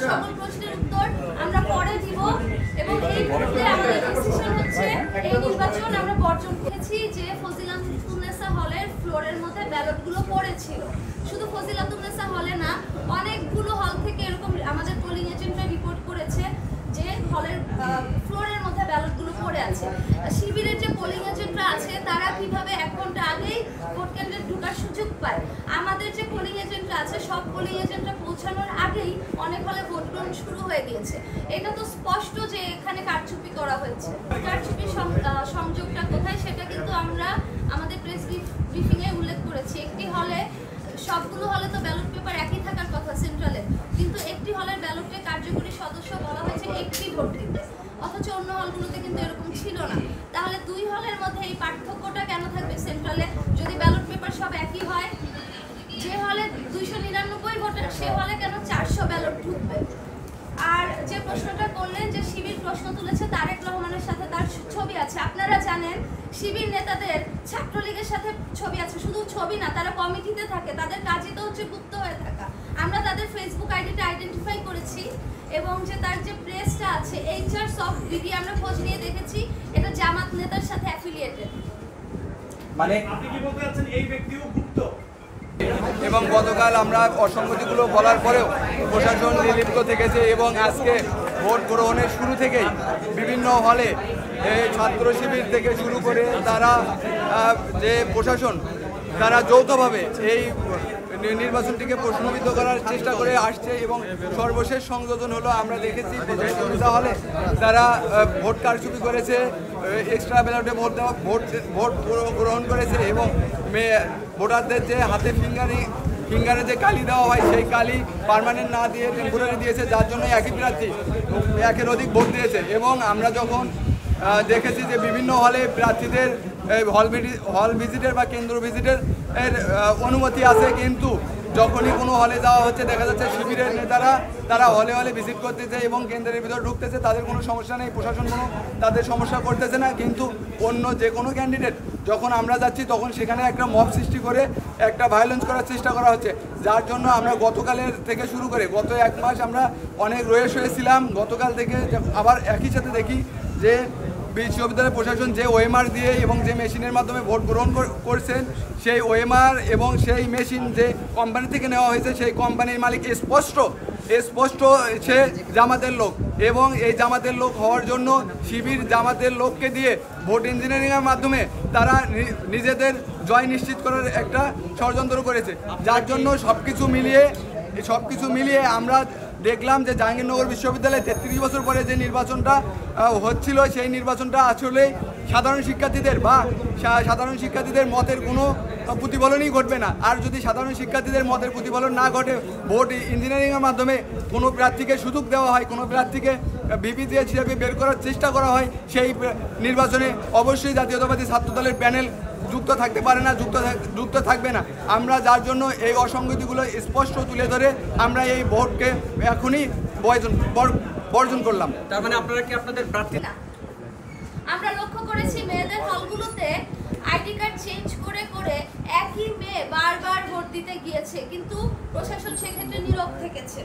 সকল প্রশ্নের উত্তর আমরা পরে দিব এবং এই মুহূর্তে আমাদের ডিসিশন হচ্ছে এই নির্বাচন আমরা বর্জন করেছি যে ফজিলাতুন্নেসা হলের ফ্লোরের মধ্যে ব্যালটগুলো পড়েছিল। শুধু ফজিলাতুন্নেসা হলে না, অনেকগুলো হল থেকে এরকম আমাদের পোলিং এজেন্টরা রিপোর্ট করেছে যে হলের ফ্লোরের মধ্যে ব্যালটগুলো পড়ে আছে। শিবিরের যে পোলিং এজেন্টরা আছে তারা কিভাবে 1 ঘন্টা আগেই ভোট কেন্দ্রে ঢোকার সুযোগ পায়, আমাদের যে পোলিং এজেন্টরা আছে সব পোলিং এজেন্টরা পৌঁছানোর আগেই অনেক হলে ভোট গ্রহণ শুরু হয়ে গিয়েছে। এটা তো স্পষ্ট যে এখানে কারচুপি করা হয়েছে। কারচুপির সংযোগটা কোথায় সেটা কিন্তু আমরা আমাদের প্রেস ব্রিফিংয়ে উল্লেখ করেছি। একটি হলে, সবগুলো হলে তো ব্যালট পেপার একই থাকার কথা সেন্ট্রালে, কিন্তু একটি হলের ব্যালটে কার্যকরী সদস্য বলা হয়েছে একটি ভোট দিতে, অথচ অন্য হলগুলোতে কিন্তু এরকম ছিল না। তাহলে 2 হলের মধ্যে এই পার্থক্যটা কেন থাকবে সেন্ট্রালে যদি ব্যালট পেপার সব একই হয়? যে হলে 299 ভোটার সে হলে কেন 400 ব্যালট ঢুকবে? আর যে প্রশ্নটা করলেন যে শিবির প্রশ্ন তুলেছে তারেক রহমানের সাথে তার ছবি আছে, আপনারা জানেন শিবির নেতাদের ছাত্রলীগের সাথে ছবি আছে, শুধু ছবি না, তারা কমিটিতে থাকে, তাদের কাজই তো হচ্ছে গুপ্ত হয়ে থাকা। আমরা তাদের ফেসবুক আইডিটা আইডেন্টিফাই করেছি এবং যে তার যে প্রেসটা আছে HR সফট বিডি আমরা খোঁজ নিয়ে দেখেছি এটা জামাত নেতার সাথে অ্যাফিলিয়েটেড। মানে আপনি কি বলতে চাচ্ছেন এই ব্যক্তিও গুপ্ত? এবং গতকাল আমরা অসঙ্গতিগুলো বলার পরেও প্রশাসন নির্লিপ্ত থেকেছে এবং আজকে ভোট গ্রহণের শুরু থেকেই বিভিন্ন হলে ছাত্র শিবির থেকে শুরু করে তারা যে প্রশাসন তারা যৌথভাবে এই নির্বাচনটিকে প্রশ্নবিদ্ধ করার চেষ্টা করে আসছে এবং সর্বশেষ সংযোজন হলো আমরা দেখেছি প্রতিযোগিতা হলে তারা ভোট কারচুপি করেছে, এক্সট্রা ব্যালটে ভোট গ্রহণ করেছে এবং ভোটারদের যে হাতে ফিঙ্গারে যে কালি দেওয়া হয় সেই কালি পার্মানেন্ট না দিয়ে টেম্পোরারি দিয়েছে, যার জন্য একই প্রার্থী 1-এর অধিক ভোট দিয়েছে। এবং আমরা যখন দেখেছি যে বিভিন্ন হলে প্রার্থীদের হল ভিজিটের বা কেন্দ্র ভিজিটের অনুমতি আছে, কিন্তু যখনই কোনো হলে যাওয়া হচ্ছে দেখা যাচ্ছে শিবিরের নেতারা তারা হলে হলে ভিজিট করতেছে এবং কেন্দ্রের ভিতর ঢুকতেছে, তাদের কোনো সমস্যা নেই, প্রশাসন কোনো তাদের সমস্যা করতেছে না। কিন্তু অন্য যে কোনো ক্যান্ডিডেট যখন আমরা যাচ্ছি তখন সেখানে একটা মব সৃষ্টি করে একটা ভায়োলেন্স করার চেষ্টা করা হচ্ছে, যার জন্য আমরা গতকালের থেকে শুরু করে গত 1 মাস আমরা অনেক রয়েস হয়েছিলাম। গতকাল থেকে আবার একই সাথে দেখি যে বিশ্ববিদ্যালয় প্রশাসন যে ওএমআর দিয়ে এবং যে মেশিনের মাধ্যমে ভোট গ্রহণ করছেন সেই ওএমআর এবং সেই মেশিন যে কোম্পানি থেকে নেওয়া হয়েছে সেই কোম্পানির মালিক স্পষ্ট সে জামাতের লোক এবং এই জামাতের লোক হওয়ার জন্য শিবির জামাতের লোককে দিয়ে ভোট ইঞ্জিনিয়ারিংয়ের মাধ্যমে তারা নিজেদের জয় নিশ্চিত করার একটা ষড়যন্ত্র করেছে, যার জন্য সব কিছু মিলিয়ে আমরা দেখলাম যে জাহাঙ্গীরনগর বিশ্ববিদ্যালয়ে 33 বছর পরে যে নির্বাচনটা হচ্ছিল সেই নির্বাচনটা আসলে সাধারণ শিক্ষার্থীদের মতের কোনো প্রতিফলনই ঘটবে না। আর যদি সাধারণ শিক্ষার্থীদের মতের প্রতিফলন না ঘটে, ভোট ইঞ্জিনিয়ারিংয়ের মাধ্যমে কোনো প্রার্থীকে সুযোগ দেওয়া হয়, কোনো প্রার্থীকে বিপিসি হিসেবে বের করার চেষ্টা করা হয়, সেই নির্বাচনে অবশ্যই জাতীয়তাবাদী ছাত্রদলের প্যানেল যুক্ত থাকতে পারে না, যুক্ত থাকবে না। আমরা যার জন্য এই অসঙ্গতিগুলো স্পষ্ট তুলে ধরে আমরা এই ভোটকে এখনই বর্জন করলাম। তার মানে আপনারা কি আপনাদের প্রার্থী না? আমরা লক্ষ্য করেছি মেয়েদের হলগুলোতে আইডি কার্ড চেঞ্জ করে একই মেয়ে বারবার ভোট দিতে গিয়েছে, কিন্তু প্রশাসন সেক্ষেত্রে নীরব থেকেছে।